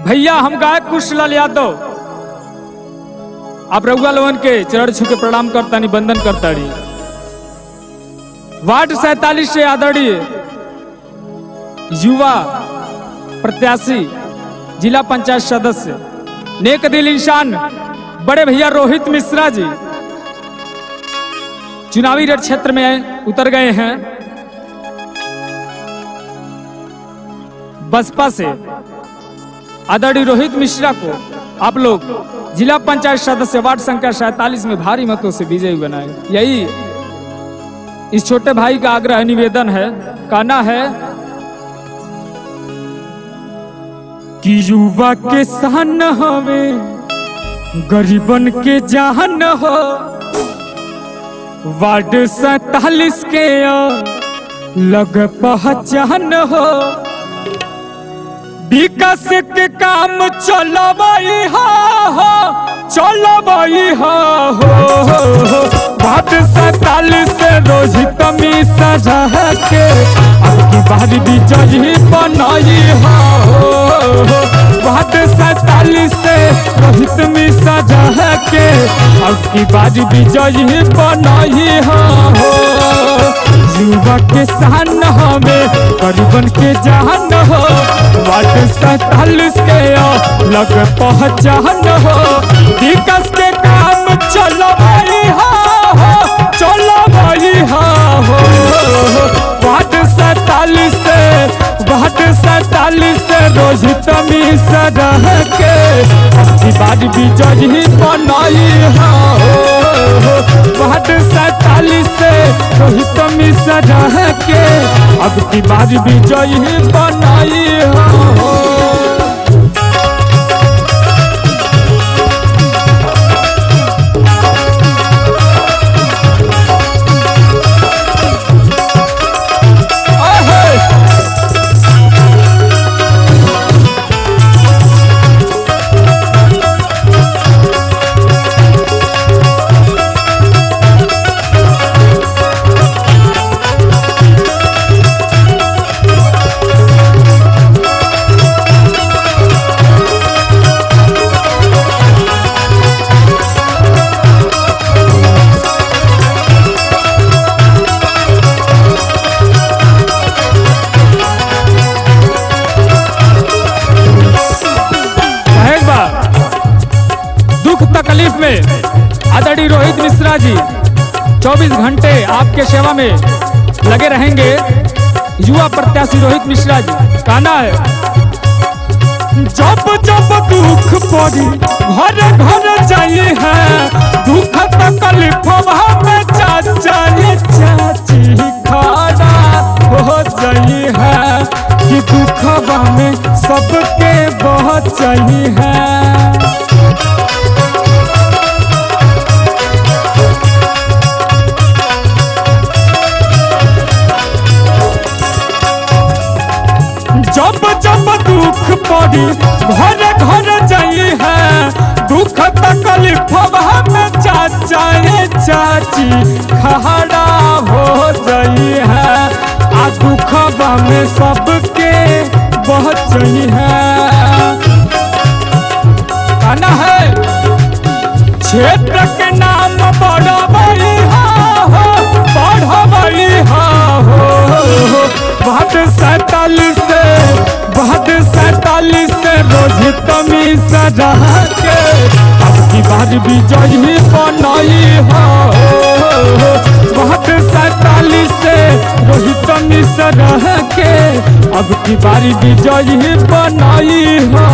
भैया हम गायक कुशलाल यादव आप रघुआ लोगन के चरण छू के प्रणाम करतानी, वंदन करतानी। वार्ड 47 से आदरणीय युवा प्रत्याशी जिला पंचायत सदस्य नेक दिल इंसान बड़े भैया रोहित मिश्रा जी चुनावी रण क्षेत्र में उतर गए हैं। बसपा से आदरणीय रोहित मिश्रा को आप लोग जिला पंचायत सदस्य वार्ड संख्या 47 में भारी मतों से विजयी बनाए। यही इस छोटे भाई का आग्रह निवेदन है। कहना है कि युवा के सहन हवे गरीबन के जान हो, वार्ड 47 के लग पहचान हो, विकास के काम चलवाई हो वार्ड 47 से रोहित मिश्रा के अब की बार विजयी बनाई हो। वार्ड 47 से रोहित मिश्रा के अब की बार विजयी बनाई हो। युवा के शान हमें गरीबन के जान हो, वार्ड 47 के लग पहचान हो, विकास के काम चलवाई हो वार्ड 47 से रोहित मिश्रा के अब बार विजयी बनाई हो। वार्ड 47 से रोहित मिश्रा के अब की बार विजयी बनाई हो। तकलीफ में आदरणीय रोहित मिश्रा जी 24 घंटे आपके सेवा में लगे रहेंगे। युवा प्रत्याशी रोहित मिश्रा जी कहना है जब जब दुख पड़ी घर घर जाइए है, दुख तकलीफ में चाची खड़ा हो जाइए है कि दुखवा में सबके बहुत चाहिए है। जब जब दुख पड़ी घर घर जाई है, दुख तकलीफ में चाची खड़ा हो जाई है, आ दुखवा में सबके बहुत चाहिए है। कहना है क्षेत्र के नाम बढ़ाई हो वार्ड 47 से रोहित मिश्रा के अब की बार विजयी बनाई हो। वार्ड 47 से रोहित मिश्रा के अब की बार विजयी बनाई हो।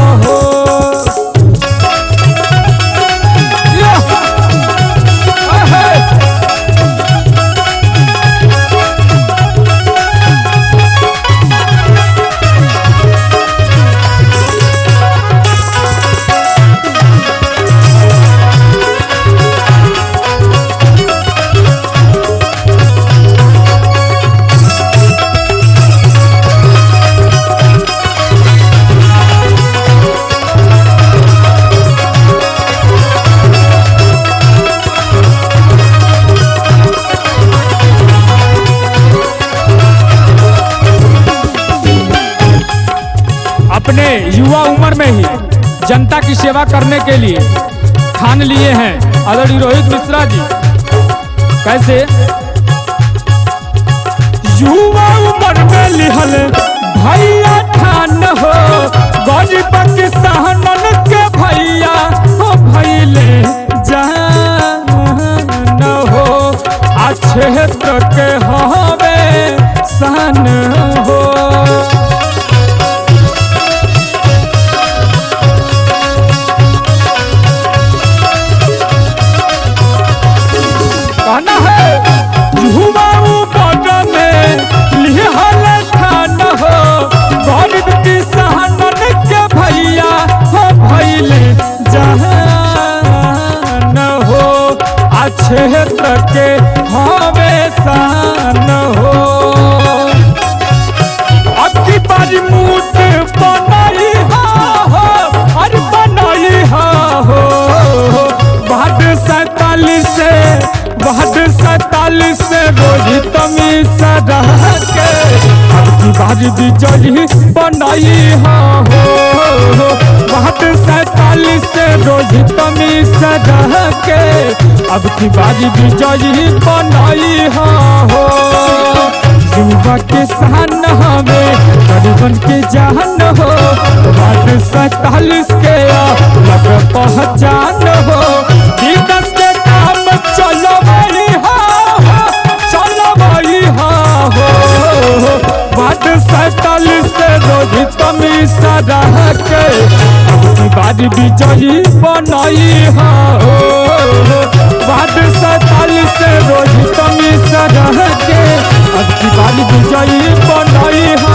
अपने युवा उम्र में ही जनता की सेवा करने के लिए ठान लिए हैं आदरणीय रोहित मिश्रा जी। कैसे? युवा उम्र में लिहल भैया ठान हो, गरीब किसानन के भैया हो भैले जान हो, आ क्षेत्र के हवे सन हो। कहना है युवा उम्र में लिहल ठान हो, गरीब किसानन के भैया हो भैले जान हो, आ क्षेत्र के हवे सन हो। अब की बारी मूट बनाई हो, अरे बनाई हो, बाद 47 से रोहित मिश्रा के अब की बारी विजयी बनाई हो, बाद 47 से रोहित मिश्रा के अब की बारी विजयी बनाई हो। युवा किसान हमें गरीबन की जान हो, बाद 47 के लग पहचान हो। विकास के काम चलो भाई हो, बाद 47 से रोहित मिश्रा के अब की बारी विजयी बनाई हो, बाद 47 से रोहित मिश्रा के अब की बारी विजयी बनाई हो।